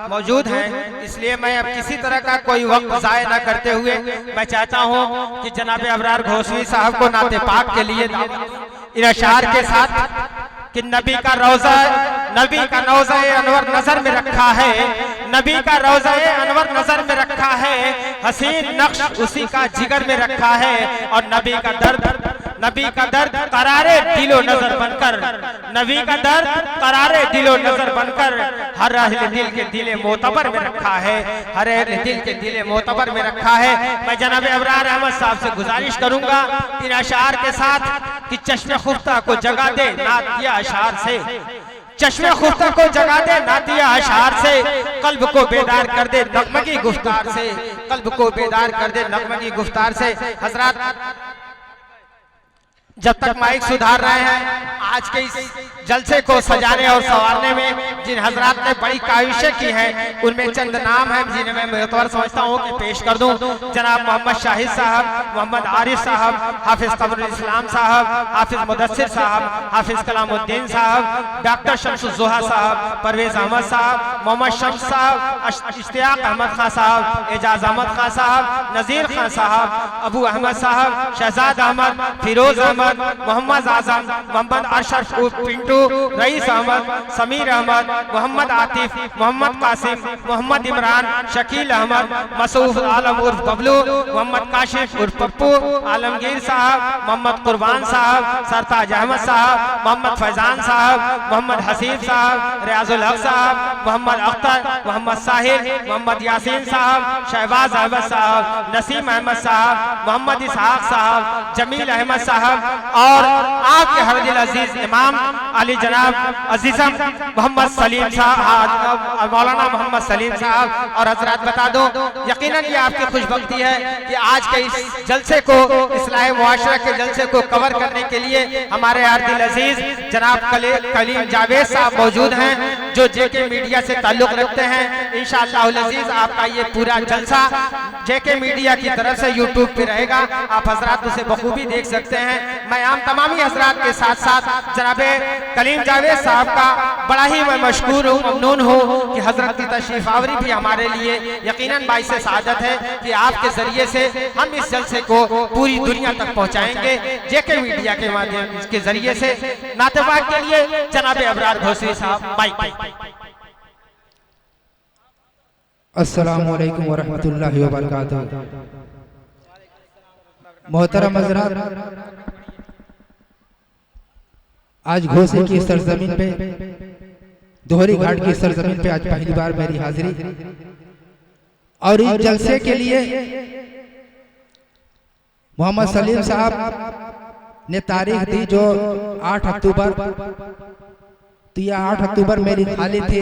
मौजूद हैं, इसलिए मैं अब किसी तरह का कोई वक्त ज़ाया न करते हुए मैं चाहता हूं कि जनाब अबरार घोसवी साहब को नाते पाक के लिए इन अशार के साथ कि नबी का रौज़ा अनवर नजर में रखा है, नबी का रौज़ा अनवर नजर में रखा है, हसीन नक्श उसी का जिगर में रखा है, और नबी का दर्द करारे दिलो नजर बनकर, नबी का दर्द करारे दिलो नजर बनकर हर अहले दिल के दिले मोतबर में रखा है, हर अहले दिल के दिले मोतबर में रखा है। मैं जनाब अबरार अहमद साहब से गुजारिश करूंगा इन अशार के साथ कि चश्मे खुफ्ता को जगा दे नातिया अशार से, चश्मे खुफ्ता को जगा दे नातिया अशार से, कल्ब को बेदार कर दे नगमगी गुफ्तार से, कल्ब को बेदार कर दे नगमगी गुफ्तार से। हजरात जब तक माइक सुधार रहे हैं, आज के इस जलसे को सजाने और संवारने में जिन हजरात ने बड़ी काविशें की हैं, उनमें चंद नाम हैं जिन्हें मैं मुतबर समझता हूँ कि पेश कर दूं। जनाब मोहम्मद शाहिद साहब, मोहम्मद आरिफ साहब, हाफिज कमरुल इस्लाम साहब, हाफिज मुदस्सिर साहब, हाफिज कलामुद्दीन साहब, डॉक्टर शम्सुज़्ज़ोहा साहब, परवेज अहमद साहब, मोहम्मद शम्स साहब, इश्तियाक अहमद खान साहब, एजाज अहमद खान साहब, नज़ीर खान साहब, अबू अहमद साहब, शहजाद अहमद, फिरोज अहमद, मोहम्मद आजम, मोहम्मद अरशद पिंटू, रईस अहमद, समीर अहमद, मोहम्मद आतिफ, मोहम्मद कासिम, मोहम्मद इमरान, शकील अहमद, मसूफ आलम उर्फ बबलू, मोहम्मद काशिफ उर्फ पप्पू, आलमगीर साहब, मोहम्मद कुर्बान साहब, सरताज अहमद साहब, मोहम्मद फैजान साहब, मोहम्मद हसीब साहब, रियाजुल हक साहब, मोहम्मद अख्तर, मोहम्मद साहिर, मोहम्मद यासीन साहब, शहबाज अहमद साहब, नसीम अहमद साहब, मोहम्मद इसहाक साहब, जमील अहमद साहब, और आपके हरदिल अजीज इमाम अली जनाब अजीजम मोहम्मद सलीम साहब, मौलाना मोहम्मद सलीम साहब। और हजरात बता दो, यकीनन ये आपकी खुशबख्ती है कि आज के इस जलसे को, इस्लाह मुआशरा के जलसे को कवर करने के लिए हमारे हरदिल अजीज जनाब कलीम जावेद साहब मौजूद हैं, जो जेके मीडिया से ताल्लुक रखते हैं। इंशाअल्लाह अजीज आपका ये पूरा जलसा जेके मीडिया की तरफ से यूट्यूब पे रहेगा, आप हजरात उसे बखूबी देख सकते हैं। मैं आम तमामी हजरात के साथ साथ जनाब कलीम जावेद साहब का बड़ा ही मैं मशकूर हूँ, ममनून हूँ कि हजरत की तशरीफ आवरी भी हमारे लिए यकीनन बाइस सादत है कि आपके जरिए से हम इस जलसे को पूरी दुनिया तक पहुँचाएंगे। जेके मीडिया के माध्यम के जरिए से नाते पाक के लिए जनाब अबरार घोसवी साहब माइक। अस्सलामु अलैकुम वरहमतुल्लाहि वबरकातुहू। मोहतरम हज़रात, आज घोसे की सरजमीन पे, दोहरी घाट की सरजमीन पे आज पहली बार मेरी हाजिरी, और इस जलसे के लिए मोहम्मद सलीम साहब ने तारीख दी जो 8 अक्टूबर, तो यह 8 अक्टूबर मेरी खाली थी,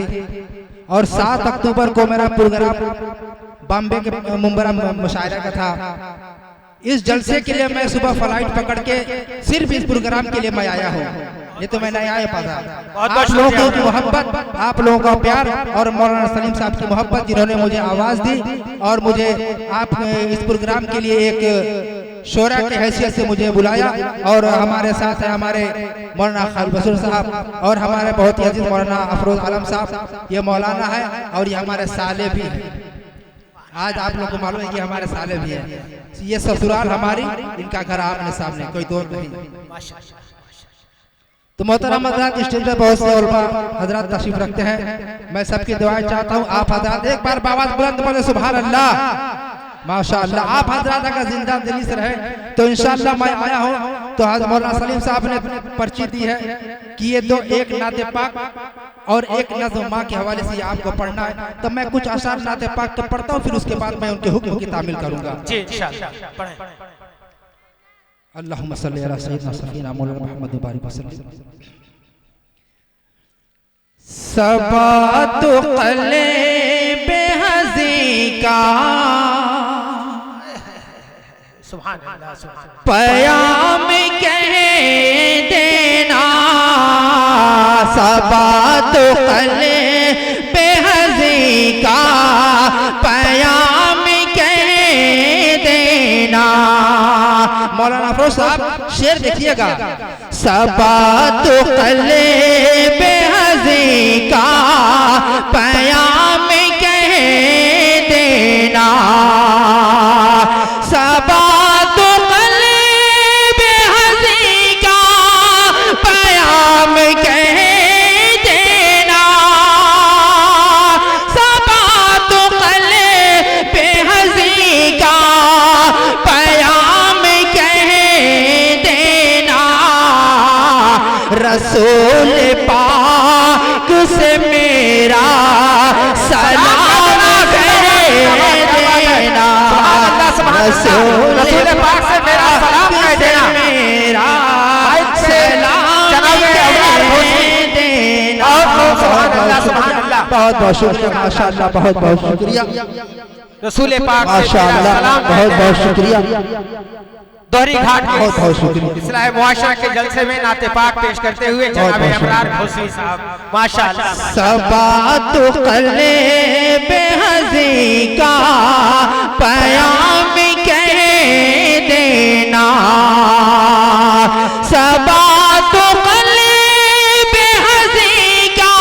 और 7 अक्टूबर को मेरा प्रोग्राम बॉम्बे के मुंबरा मुशायरा का था। इस जलसे के लिए मैं सुबह फ्लाइट पकड़ के सिर्फ इस प्रोग्राम के लिए मैं आया हूँ, ये तो मैं नहीं आया पाता। आप लोगों की मोहब्बत, आप लोगों का प्यार और मौलाना सलीम साहब की मोहब्बत, जिन्होंने मुझे आवाज़ दी और मुझे आप इस प्रोग्राम के लिए एक शोरा की हैसियत से मुझे बुलाया। और हमारे साथ है हमारे मौलाना खालिद बसूर साहब, और हमारे बहुत ही अजीज मौलाना अफरोज आलम साहब, ये मौलाना है और ये हमारे साले भी हैं। आज आप लोग को मालूम है कि हमारे साले भी हैं। ये ससुराल हमारी, इनका घर आमने सामने, कोई दूर नहीं। तो मोहतरम हज़रात, स्टेज पे बहुत से उलमा हजरात तशरीफ रखते हैं, मैं सबकी दुआएं चाहता हूँ। आप हजरात एक बार आवाज़ बुलंद बोले सुभान अल्लाह, माशाअल्लाह। आप हजरात अगर जिंदा दिली से रहे तो इंशाअल्लाह मैं आया हूँ। तो मौलाना सलीम साहब ने पर्ची दी है कि ये दो, एक नाते पाक और एक नज़्म माँ के हवाले से आपको पढ़ना है, तो मैं कुछ आसार नाते पाक तो पढ़ता हूँ, फिर उसके बाद मैं उनके हुक्म की तामील करूंगा। जी इंशाअल्लाह पढ़ें। अल्लाहुम्मा सल्ली अला सय्यिदना सफीना मौलाना मुहम्मद मुबारक वसल्लम। सबात क़ल्बे हज़ी का सुभान अल्लाह, सुभान पयाम कह देना, सबात क़ल्बे हज़ी का पयाम कह देना। मौलाना अफरोज साहब शेर देखिएगा, सबात क़ल्बे हज़ी का पयाम रसूल पाक से मेरा सलाम कह देना, मेरा बहुत बहुत शुक्रिया, माशाअल्लाह, बहुत बहुत शुक्रिया रसूल पाक, माशाअल्लाह, बहुत बहुत शुक्रिया, दोहरी घाट के बहुत बहुत शुक्रिया। इस्लाह मुआशरा के जलसे में नाते पाक पेश करते हुए जनाब अबरार घोसवी साहब माशाअल्लाह। सबात क़ल्बे हज़ी का पयाम कह देना, सबात क़ल्बे हज़ी का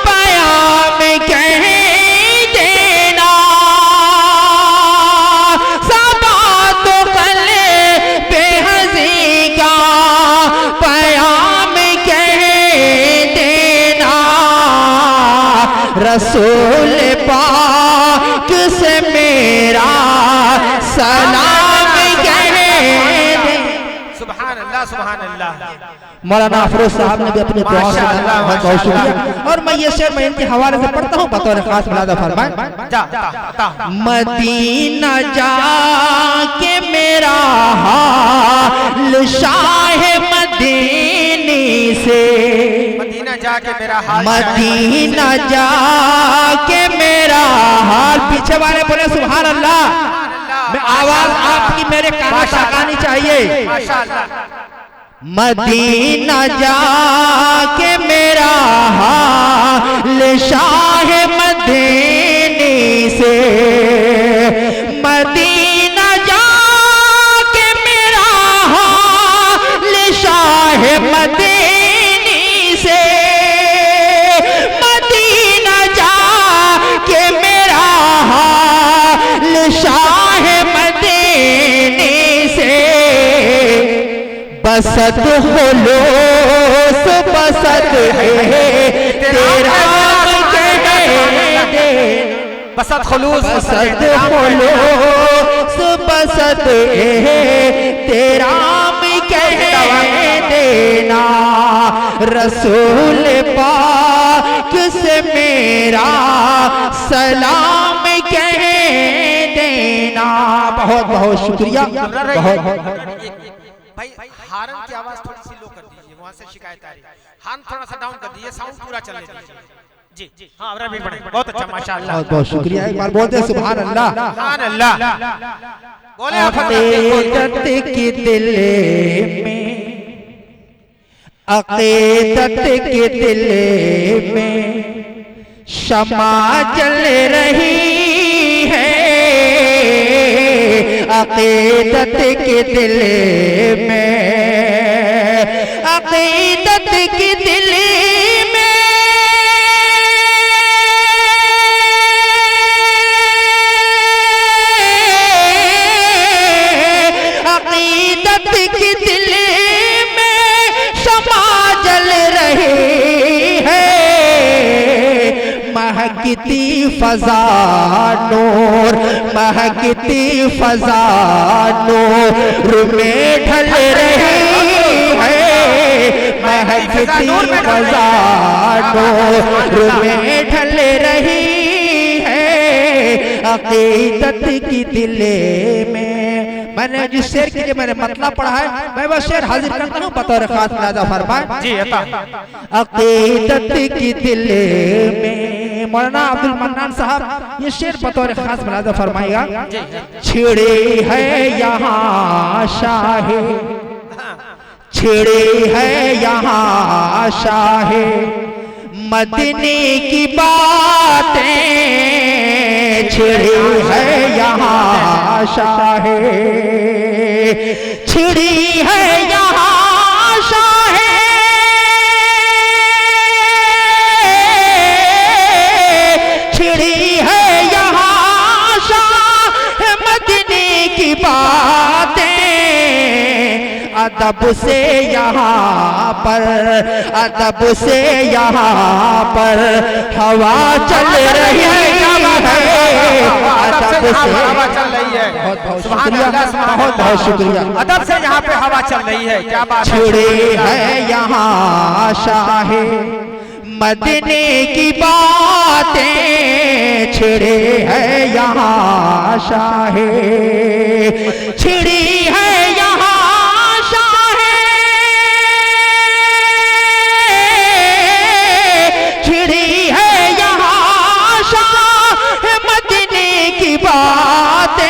पयाम कह देना, सबात क़ल्बे हज़ी का पयाम कह देना, रसूल पाक से मेरा सलाम कह दे। सुभान अल्लाह, सुभान अल्लाह। मौलाना अफरोज साहब ने भी अपने दुआ से बहुत बहुत शुक्रिया। और मैं ये शेर मैं इनके हवाले से पढ़ता हूँ बतौर खास मुलादा फरमाएं। मदीना जाके मेरा हाल शाह मदीनी से, मदीना जाके मेरा हाल, मदीना जाके मेरा हाल, पीछे वाले बोले सुभान अल्लाह। मैं आवाज आपकी मेरे कानों तक आनी चाहिए। मदीना जाके मेरा हाल शाह मदीनी से, मदीना जाके मेरा हाल शाह मदीनी से, मदीना जाके मेरा हाल शाह मदीनी से, बसत खुलूस बसत है तेरा कह दे, बसत खुलूस बसत खुलूस बसत है तेरा कह देना, रसूल पाक से मेरा सलाम कह देना। बहुत बहुत शुक्रिया, बहुत भाई हारन की आवाज थोड़ी सी लो कर दीजिए, वहां से शिकायत आ रही है। हारन थोड़ा सा डाउन कर दीजिए, साउंड पूरा चलने दीजिए। जी जी हाँ, अब भी पढ़े, बहुत अच्छा माशाअल्लाह, बहुत बहुत शुक्रिया। एक बार बोलते हैं सुभान अल्लाह। सुभान अल्लाह। बोले अक़ीदत के दिल में, अक़ीदत के दिल में शमा जल रही है, अक़ीदत के दिल में, अक़ीदत के दिल में अक़ीदत के दिल में शमा जल रही है, महकती फजा नूर, महकती फजा नूर में ढल रही है, महकती फजा नूर में ढल रही है, अक़ीदत की दिल में। मैंने जिस शेर के लिए मैंने मतलब पढ़ा है, मैं वह शेर हाजिर करता हूँ बतौर खास मुलादा फरमाएं। जी अता। अक़ीदत की दिल में, मौलाना अब्दुल मन्नान साहब ये शेर बतौर खास मुलादा फरमाएगा। छिड़ी है यहाँ शाहे, छिड़ी है यहाँ शाहे मदनी की बातें, छिड़ी है यहाँ शाहे, छिड़ी है यहाँ शाहे, छिड़ी है यहाँ शाह मदनी की बातें, अदब से यहाँ पर, अदब से यहाँ पर हवा चल रही है, अदब से हवा चल रही है। बहुत बहुत शुक्रिया, बहुत बहुत शुक्रिया। अदब से यहाँ पे हवा चल रही है, क्या बात है। छिड़ी है यहाँ शाहे मदनी की बातें, छिड़े है यहाँ शाहे, छिड़ी है यहाँ शाहे, छिड़ी है यहाँ शाहे मदीने की बातें,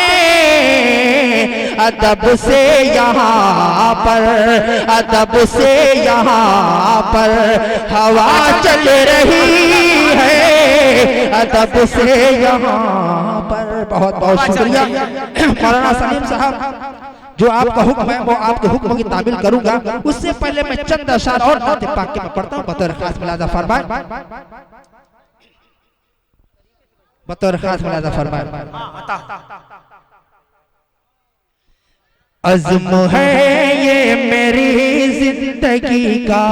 अदब से यहाँ पर, अदब से यहाँ पर हवा चल रही है, अदब से यहाँ पर। बहुत बहुत शुक्रिया मौलाना सलीम साहब, जो आपका हुक्म है वो आपके हुक्म की तामील करूंगा। उससे पहले मैं चंद अशार और नात पाक के मैं पढ़ता हूँ, बतौर खास मुलाजा फरमाए, बतौर खास मुलाजा फरमाए। अज़्म है ये मेरी जिंदगी का,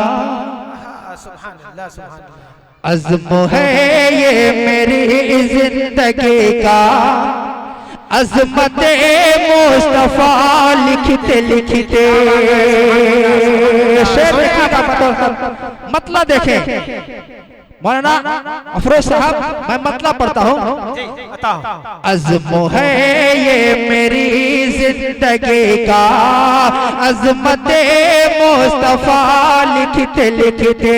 अज़्म है ये मेरी जिंदगी का, अज़मते मुस्तफा लिखते लिखते। शेर देखिएगा, मतलब देखें मौलाना अफरोज साहब, मैं मतलब पढ़ता हूँ। अज़्म है ये मेरी जिंदगी का, अज़मते मुस्तफा लिखते लिखते,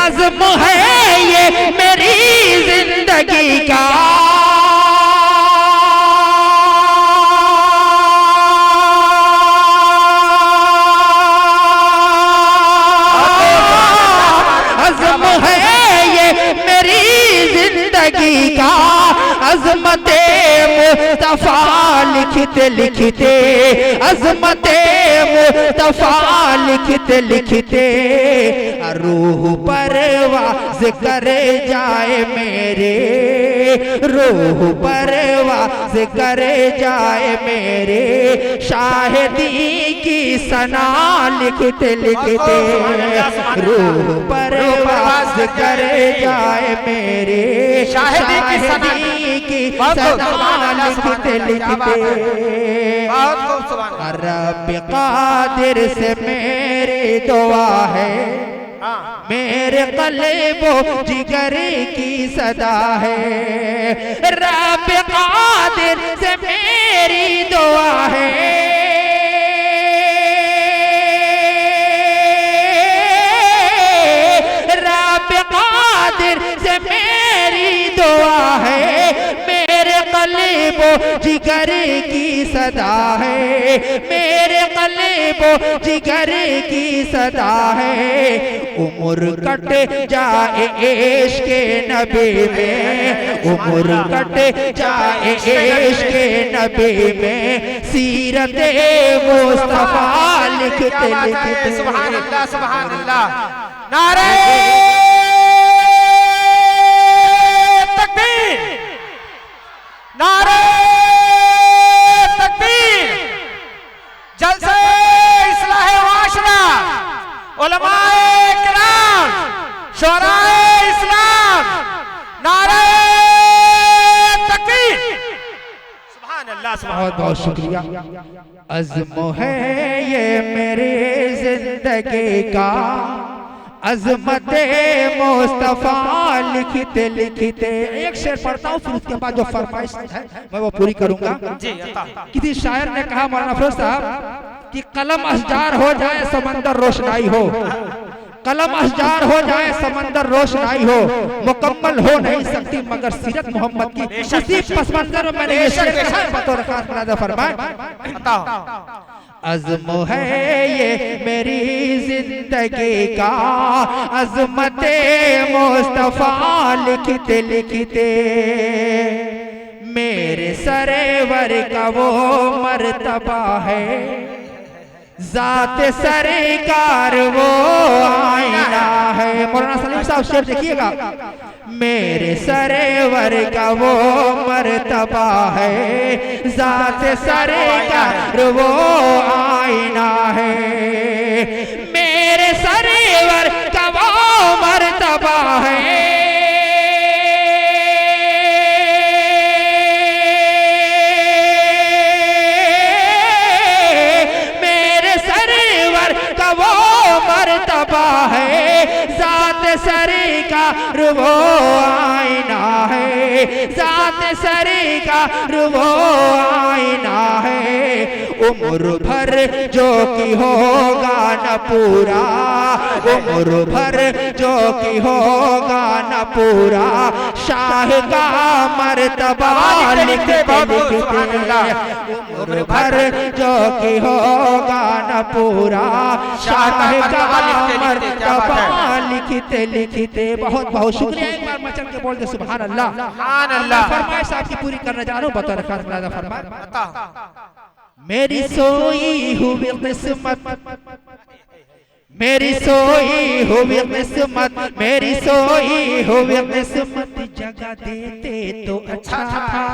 अज़्म है ये मेरी जिंदगी का, का अज़मते मुस्तफा लिखते लिखते, अज़मते मुस्तफा लिखते लिखते, रूह परवाज़ कर जाए मेरे, रूह परवाज़ कर जाए मेरे, शाहिदी की सना लिखते लिखते, रूह परवाज़ कर जाए मेरे, शाहिदी की सना लिखते लिखते। रब कादिर से मेरी दुआ है, मेरे क़ल्बो जिगर की सदा है, रब कादिर से मेरी दुआ है, रब कादिर से मेरी दुआ है, मेरे क़ल्बो जिगर की सदा है, मेरे क़ल्बो जिगर की सदा है, उम्र कट जाए इश्क़ नबी में, उम्र कट जाए इश्क़ नबी में, सीरत मुस्तफा लिखते लिखते। सुभान अल्लाह, सुभान अल्लाह, नारे तकबीर, नारे तकबीर, जलसे इस्लाह माशरा, उलमाए किराम, शोराए इस्लाम, नारे तकबीर। सुभान अल्लाह, बहुत बहुत शुक्रिया। अज़्म है ये मेरी जिंदगी का, अज़मते मुस्तफा लिखते लिखते। एक शेर पढ़ता हूँ, फिर उसके बाद जो फरमाइश है मैं वो पूरी करूंगा। किसी शायर ने कहा मौलाना अफरोज साहब कि कलम अशजार हो जाए समंदर रोशनाई हो, कलम अशजार हो जाए समंदर रोशनाई हो, मुकम्मल हो नहीं सकती मगर सीरत मोहम्मद की। उसी पस मंजर में मैंने ये शेर कहा, बतौर खास मुलाजा फरमाए। अज़्म है ये मेरी जिंदगी का, अज़मते मुस्तफा लिखते लिखते, मेरे सरवर का वो मर्तबा है, ज़ात सरकार वो आईना है। मौलाना सलीम साहब शेर देखिएगा, मेरे सरवर का वो मर्तबा है, ज़ात सरकार वो आईना है, मेरे सरवर का वो मर्तबा है, है ज़ात सरकार वो आईना है, जात सरकार वो आईना है, उम्र भर जो की होगा न पूरा, उम्र भर जो की होगा न पूरा, शाह का मर्तबा लिखते लिखते, उम्र भर जो की होगा न पूरा, शाह का मर्तबा लिखते लिखते। बहुत बहुत शुक्रिया, एक बार मचल के बोल दे सुभान अल्लाह। सुभान अल्लाह। फरमाइश आपकी पूरी करने जा रहा हूँ, बता रखा फरमाए। मेरी सोई हुई किस्मत, मेरी सोई हुई किस्मत, मेरी सोई हुई किस्मत जगा देते तो अच्छा था।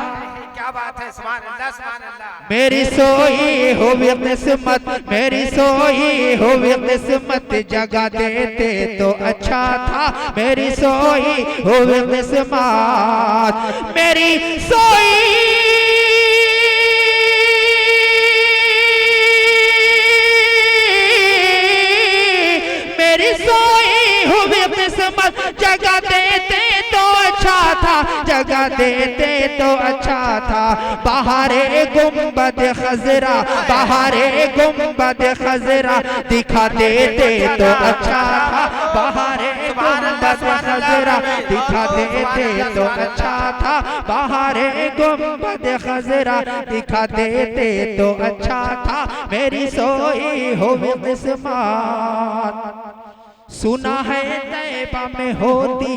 क्या बात है, सुभान अल्लाह सुभान अल्लाह। मेरी सोई हुई किस्मत, मेरी सोई हुई किस्मत जगा देते तो अच्छा था, मेरी सोई हुई किस्मत, मेरी सोई किस्मत जगा देते तो अच्छा था, जगा देते तो अच्छा था। बहारे गुंबद खजरा, बहारे गुंबद खजरा दिखा देते तो अच्छा था, बहारे गुंबद खजरा दिखा देते तो अच्छा था, बहारे गुंबद खजरा दिखा देते तो अच्छा था, मेरी सोई हुई किस्मत। सुना है तैबा में होती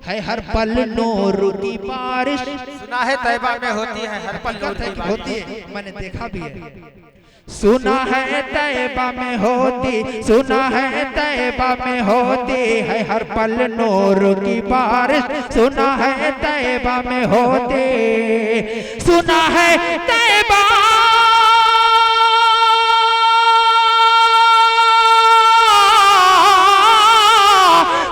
है हर पल नूर की बारिश, सुना है तैबा में होती है हर पल नूर की बारिश, होती है, मैंने देखा भी है। सुना है तैबा में होती, सुना है तैबा में होती है हर पल नूर की बारिश, सुना है तैबा में होती, सुना है तैबा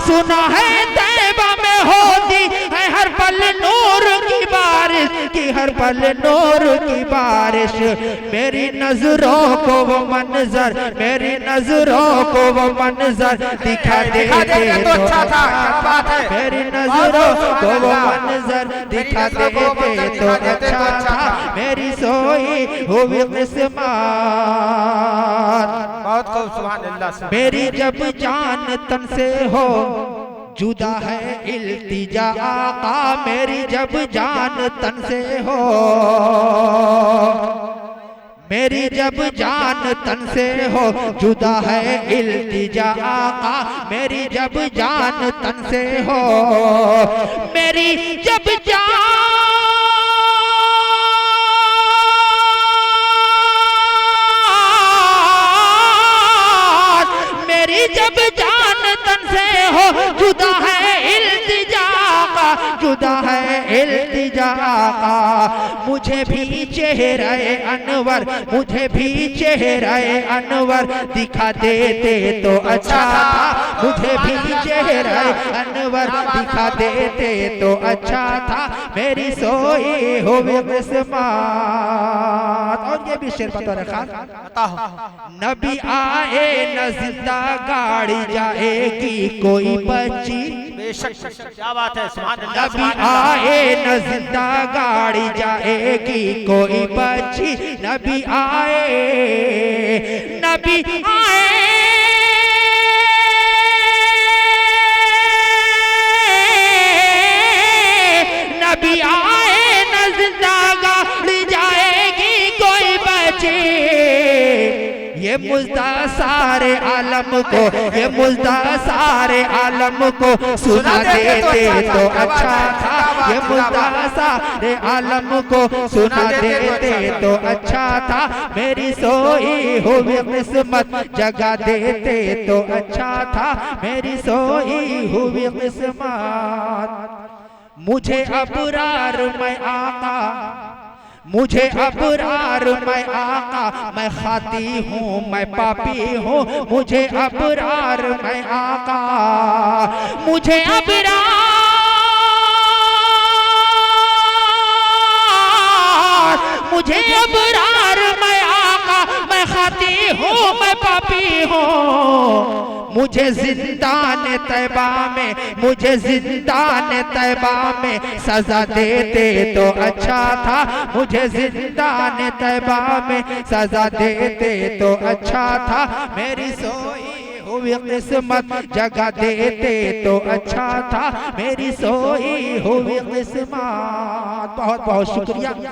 सुना है तैबा में होती है हर पल नूर की बारिश, की हर पल नूर की बारिश। मेरी नजरों को वो मंजर, मेरी नजरों को वो मंजर दिखा देते तो अच्छा था, मेरी नजरों को वो मंजर दिखा देते तो अच्छा था, मेरी सोई हुई किस्मत। बहुत खूब सुभान अल्लाह। मेरी जब जान तन से हो जुदा है इल्तिजा आका, मेरी जब जान तन से हो, मेरी जब जान तन से हो जुदा है इल्तिजा आका, मेरी जब जान तन से हो, मेरी जब जान मेरी जब जान तन से हो जुदा है इल्तिजा का, जुदा है इल्तिजा का। मुझे भी चेहरे अनवर, मुझे भी चेहरे अनवर दिखा देते तो अच्छा था, मुझे भी चेहरे अनवर दिखा देते तो अच्छा था, मेरी सोई हुई किस्मत। और ये भी शेर बता रखा, नबी आए न जिंदा गाड़ी जाएगी कोई बच्ची, बेशक क्या बात है, सुभान अल्लाह। नबी आए न जिंदा गाड़ी जाएगी कोई बच्ची, नबी आए, नबी आए, नबी आए न जिंदा गाड़ी जाएगी कोई बच्ची। ये मुज्दा सारे आलम को, ये मुज्दा सारे आलम को सुना देते तो अच्छा था, ये मुज्दा सारे आलम को सुना देते तो अच्छा था, मेरी सोई हुई किस्मत जगा देते तो अच्छा था, मेरी सोई हुई किस्मत। मुझे अबरार मैं आका, मुझे अबरार मैं आका, मैं खाती हूँ मैं पापी हूँ, मुझे अबरार मैं आका, मुझे अबरार, मुझे अबरार मैं आका, मैं खाती हूँ मैं पापी हूँ, मुझे जिंदान तैबा में, मुझे जिंदान तैबा में सजा देते तो अच्छा था, मुझे जिंदान तैबा में सजा देते तो अच्छा था, मेरी सोई हुई किस्मत जगा देते तो अच्छा था, मेरी सोई हुई किस्मत। बहुत बहुत शुक्रिया।